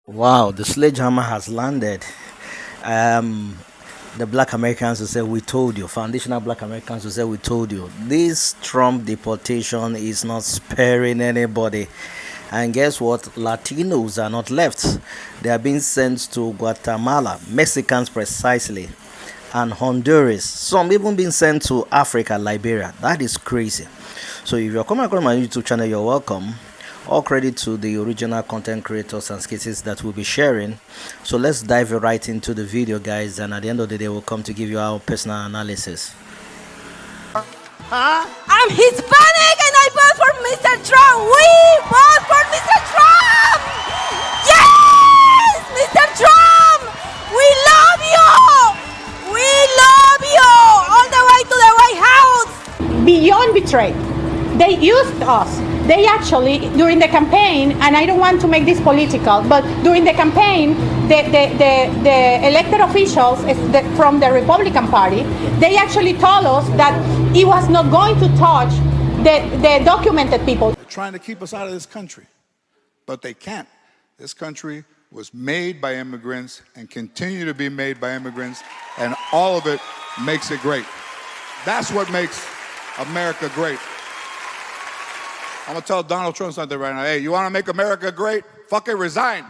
Wow, the sledgehammer has landed. Um, the black Americans will say, "We told you." Foundational black Americans will say, "We told you." This Trump deportation is not sparing anybody. And guess what? Latinos are not left. They are being sent to Guatemala, Mexicans precisely, and Honduras. Some even being sent to Africa, Liberia. That is crazy. So if you're coming across my YouTube channel, you're welcome. All credit to the original content creators and sketches that we'll be sharing. So let's dive right into the video, guys, and at the end of the day we'll come to give you our personal analysis. I'm Hispanic and I vote for Mr. Trump. We vote for Mr. Trump. Yes, Mr. Trump. We love you. We love you. All the way to the White House. Beyond betrayed. They used us. They actually, during the campaign, and I don't want to make this political, but during the campaign, the elected officials from the Republican Party, they actually told us that it was not going to touch the documented people. They're trying to keep us out of this country, but they can't. This country was made by immigrants and continue to be made by immigrants, and all of it makes it great. That's what makes America great. I'm gonna tell Donald Trump something right now. Hey, you wanna make America great? Fucking resign.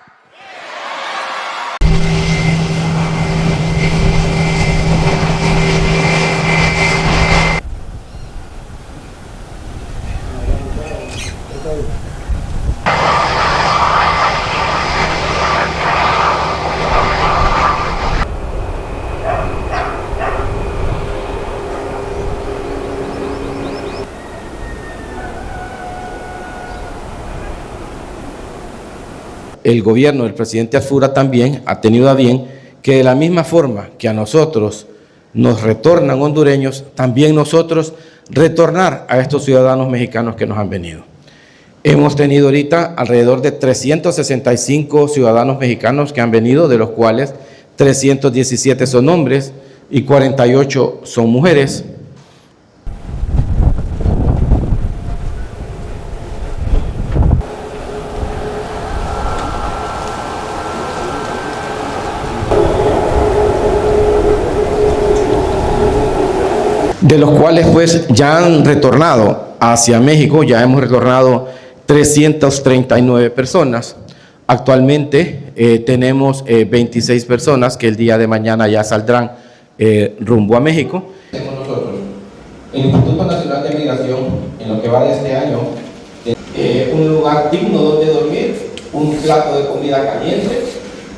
El gobierno del presidente Alfura también ha tenido a bien que de la misma forma que a nosotros nos retornan hondureños, también nosotros retornar a estos ciudadanos mexicanos que nos han venido. Hemos tenido ahorita alrededor de 365 ciudadanos mexicanos que han venido, de los cuales 317 son hombres y 48 son mujeres. De los cuales pues ya han retornado hacia México, ya hemos retornado 339 personas. Actualmente tenemos 26 personas que el día de mañana ya saldrán rumbo a México. Nosotros, el Instituto Nacional de Migración, en lo que va de este año, un lugar digno donde dormir, un plato de comida caliente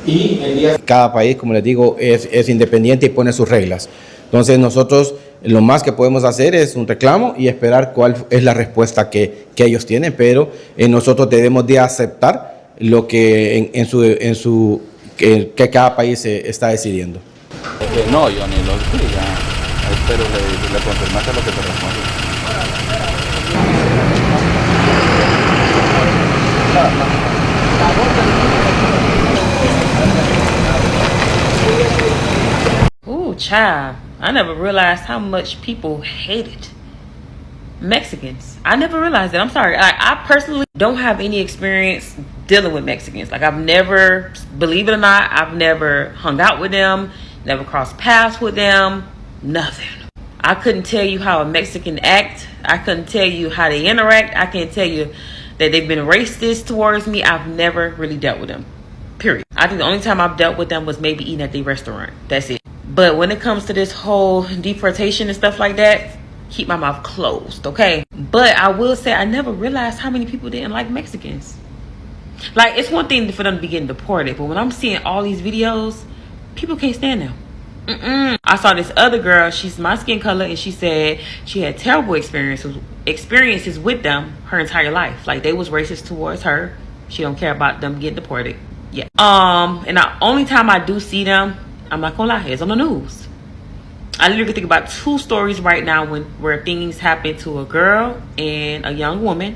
y el día... Cada país, como les digo, es independiente y pone sus reglas. Entonces nosotros lo más que podemos hacer es un reclamo y esperar cuál es la respuesta que ellos tienen, pero nosotros debemos de aceptar lo que que cada país está decidiendo. No, yo ni lo sé, ya espero le confirmaste lo que te responde. Ooh, child. I never realized how much people hated Mexicans. I never realized that. I'm sorry. I personally don't have any experience dealing with Mexicans. Like, I've never, believe it or not, I've never hung out with them, never crossed paths with them, nothing. I couldn't tell you how a Mexican act. I couldn't tell you how they interact. I can't tell you that they've been racist towards me. I've never really dealt with them, period. I think the only time I've dealt with them was maybe eating at the restaurant. That's it. But when it comes to this whole deportation and stuff like that, keep my mouth closed, okay? But I will say I never realized how many people didn't like Mexicans. Like, it's one thing for them to be getting deported, but when I'm seeing all these videos, people can't stand them. I saw this other girl, she's my skin color, and she said she had terrible experiences with them her entire life. Like, they was racist towards her. She don't care about them getting deported. Yeah. And the only time I do see them, I'm not gonna lie, it's on the news. I literally think about 2 stories right now where things happened to a girl and a young woman,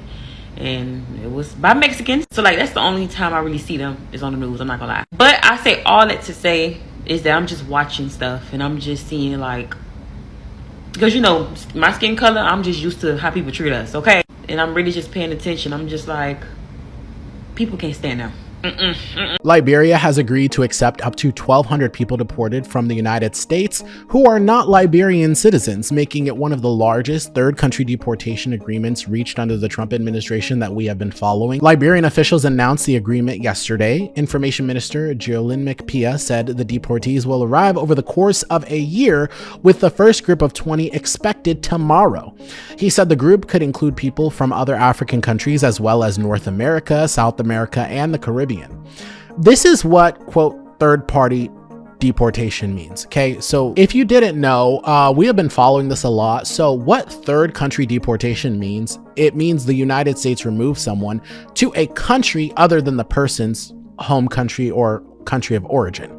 and it was by Mexicans. So, like, that's the only time I really see them is on the news. I'm not gonna lie. But I say all that to say is that I'm just watching stuff and I'm just seeing, like, because, you know, my skin color, I'm just used to how people treat us, okay? And I'm really just paying attention. I'm just like, people can't stand them. Liberia has agreed to accept up to 1,200 people deported from the United States who are not Liberian citizens, making it one of the largest third country deportation agreements reached under the Trump administration that we have been following. Liberian officials announced the agreement yesterday. Information Minister Jolyn McPia said the deportees will arrive over the course of a year, with the first group of 20 expected tomorrow. He said the group could include people from other African countries as well as North America, South America, and the Caribbean. This is what, quote, third-party deportation means. Okay, so if you didn't know, we have been following this a lot. So what third country deportation means, it means the United States removes someone to a country other than the person's home country or country of origin.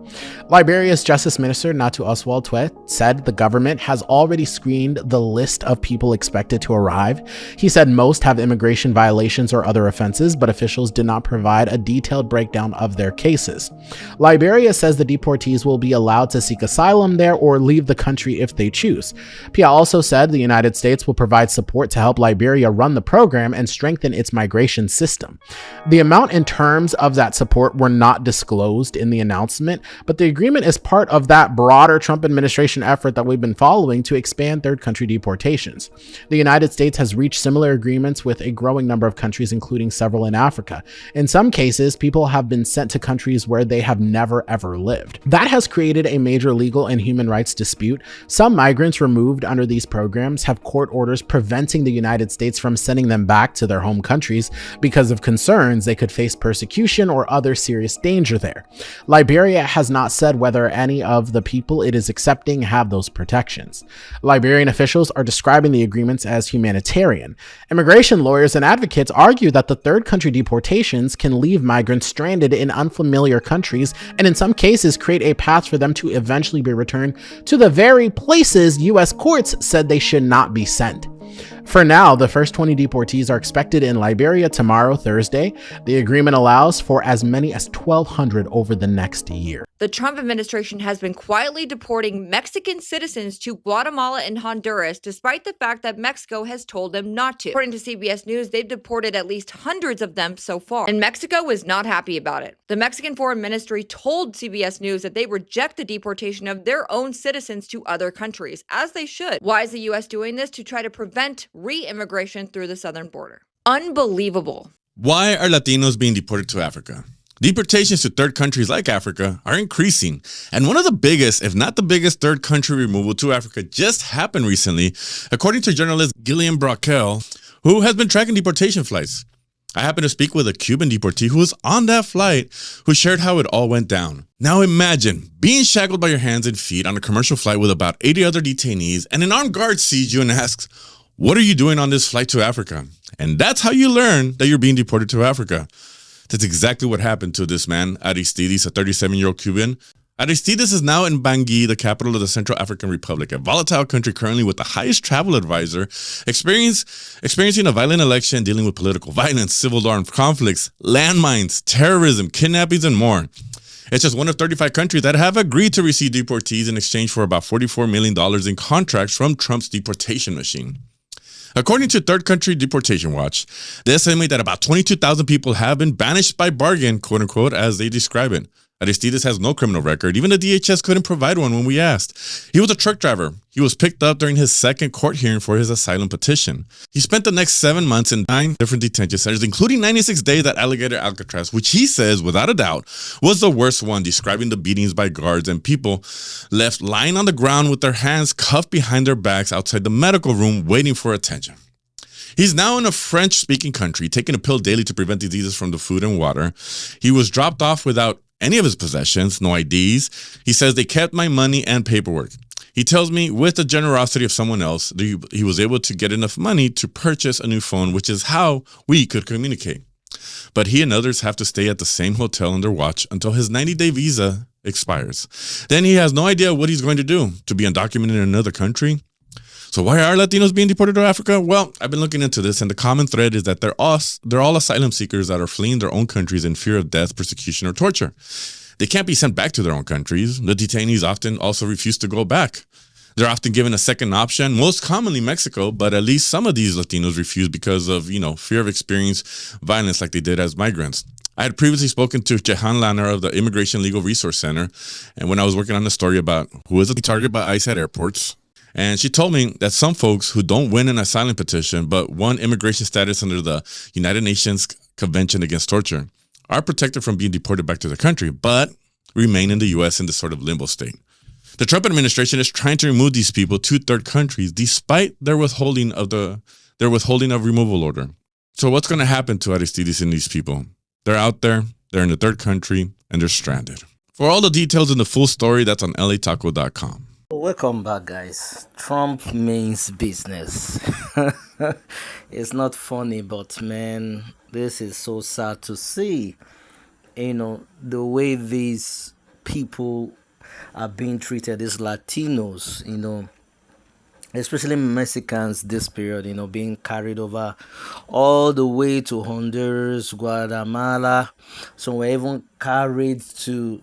Liberia's Justice Minister Natu Oswald-Twe said the government has already screened the list of people expected to arrive. He said most have immigration violations or other offenses, but officials did not provide a detailed breakdown of their cases. Liberia says the deportees will be allowed to seek asylum there or leave the country if they choose. Pia also said the United States will provide support to help Liberia run the program and strengthen its migration system. The amount and terms of that support were not disclosed in the announcement, but the agreement is part of that broader Trump administration effort that we've been following to expand third country deportations. The United States has reached similar agreements with a growing number of countries, including several in Africa. In some cases, people have been sent to countries where they have never ever lived. That has created a major legal and human rights dispute. Some migrants removed under these programs have court orders preventing the United States from sending them back to their home countries because of concerns they could face persecution or other serious danger there. Liberia has not said whether any of the people it is accepting have those protections. Liberian officials are describing the agreements as humanitarian. Immigration lawyers and advocates argue that the third country deportations can leave migrants stranded in unfamiliar countries and in some cases create a path for them to eventually be returned to the very places U.S. courts said they should not be sent. For now, the first 20 deportees are expected in Liberia tomorrow, Thursday. The agreement allows for as many as 1,200 over the next year. The Trump administration has been quietly deporting Mexican citizens to Guatemala and Honduras, despite the fact that Mexico has told them not to. According to CBS News, they've deported at least hundreds of them so far, and Mexico was not happy about it. The Mexican Foreign Ministry told CBS News that they reject the deportation of their own citizens to other countries, as they should. Why is the U.S. doing this? To try to prevent re-immigration through the southern border. Unbelievable. Why are Latinos being deported to Africa? Deportations to third countries like Africa are increasing, and one of the biggest, if not the biggest, third country removal to Africa just happened recently, according to journalist Gillian Brockel, who has been tracking deportation flights. I happened to speak with a Cuban deportee who was on that flight, who shared how it all went down. Now imagine being shackled by your hands and feet on a commercial flight with about 80 other detainees, and an armed guard sees you and asks, "What are you doing on this flight to Africa?" And that's how you learn that you're being deported to Africa. That's exactly what happened to this man, Aristides, a 37-year-old Cuban. Aristides is now in Bangui, the capital of the Central African Republic, a volatile country currently with the highest travel advisor, experiencing a violent election, dealing with political violence, civil armed conflicts, landmines, terrorism, kidnappings, and more. It's just one of 35 countries that have agreed to receive deportees in exchange for about $44 million in contracts from Trump's deportation machine. According to Third Country Deportation Watch, they estimate that about 22,000 people have been banished by bargain, quote unquote, as they describe it. Aristides has no criminal record. Even the DHS couldn't provide one when we asked. He was a truck driver. He was picked up during his second court hearing for his asylum petition. He spent the next 7 months in 9 different detention centers, including 96 days at Alligator Alcatraz, which he says, without a doubt, was the worst one, describing the beatings by guards and people left lying on the ground with their hands cuffed behind their backs outside the medical room waiting for attention. He's now in a French-speaking country, taking a pill daily to prevent diseases from the food and water. He was dropped off without any of his possessions, no IDs. He says they kept my money and paperwork. He tells me with the generosity of someone else, that he was able to get enough money to purchase a new phone, which is how we could communicate. But he and others have to stay at the same hotel under watch until his 90-day visa expires. Then he has no idea what he's going to do, to be undocumented in another country. So why are Latinos being deported to Africa? Well, I've been looking into this, and the common thread is that they're all asylum seekers that are fleeing their own countries in fear of death, persecution, or torture. They can't be sent back to their own countries. The detainees often also refuse to go back. They're often given a second option, most commonly Mexico, but at least some of these Latinos refuse because of, fear of experiencing violence like they did as migrants. I had previously spoken to Jehan Lanner of the Immigration Legal Resource Center, and when I was working on the story about who is targeted by ICE at airports, and she told me that some folks who don't win an asylum petition but won immigration status under the United Nations Convention Against Torture are protected from being deported back to their country, but remain in the U.S. in this sort of limbo state. The Trump administration is trying to remove these people to third countries despite their withholding of removal order. So what's going to happen to Aristides and these people? They're out there, they're in the third country, and they're stranded. For all the details in the full story, that's on lataco.com. Welcome back, guys. Trump means business. It's not funny, but man, this is so sad to see. The way these people are being treated, these Latinos, especially Mexicans this period, being carried over all the way to Honduras, Guatemala. So we're even carried to,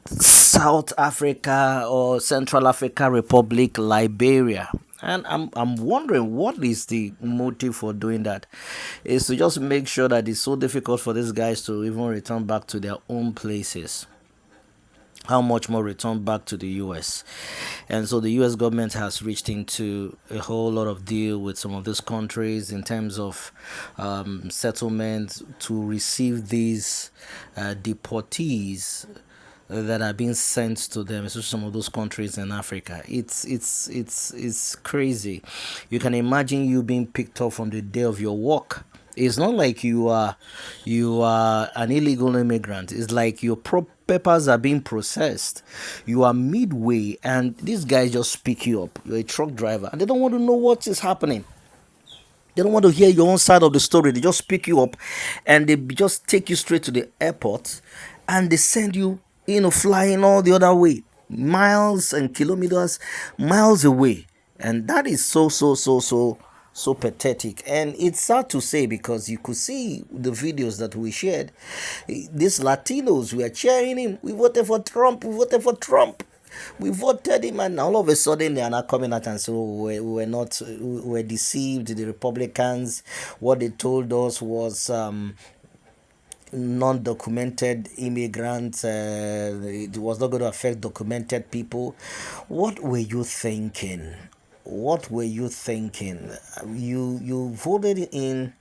South Africa or Central Africa Republic, Liberia. And I'm wondering what is the motive for doing that. Is to just make sure that it's so difficult for these guys to even return back to their own places. How much more return back to the US? And so the US government has reached into a whole lot of deal with some of these countries in terms of settlement to receive these deportees that are being sent to them, especially some of those countries in Africa. It's crazy. You can imagine you being picked up from the day of your work. It's not like you are an illegal immigrant. It's like your papers are being processed. You are midway, and these guys just pick you up. You're a truck driver, and they don't want to know what is happening. They don't want to hear your own side of the story. They just pick you up, and they just take you straight to the airport, and they send you, flying all the other way, miles and kilometers, miles away, and that is so pathetic. And it's sad to say, because you could see the videos that we shared. These Latinos were cheering him. We voted for Trump. We voted for Trump. We voted him, and all of a sudden they are not coming out and say, we were deceived. The Republicans, what they told us was non-documented immigrants. It was not going to affect documented people. What were you thinking? What were you thinking? You voted in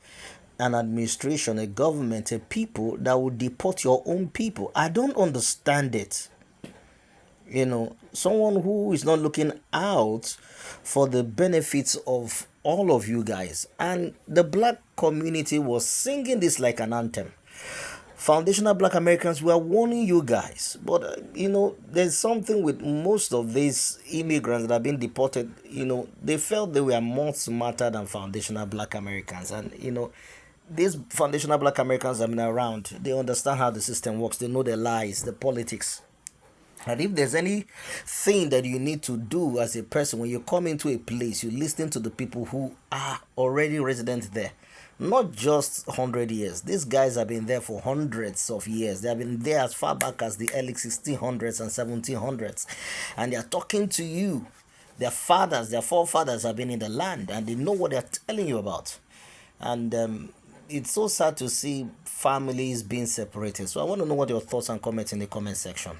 an administration, a government, a people that would deport your own people. I don't understand it. Someone who is not looking out for the benefits of all of you guys. And the black community was singing this like an anthem. Foundational Black Americans were warning you guys. But, there's something with most of these immigrants that have been deported. They felt they were more smarter than Foundational Black Americans. And, these Foundational Black Americans have been around. They understand how the system works. They know the lies, the politics. And if there's anything that you need to do as a person, when you come into a place, you listen to the people who are already resident there. Not just 100 years. These guys have been there for hundreds of years. They have been there as far back as the early 1600s and 1700s. And they are talking to you. Their fathers, their forefathers have been in the land, and they know what they're telling you about. And it's so sad to see families being separated. So I want to know what your thoughts and comments in the comment section.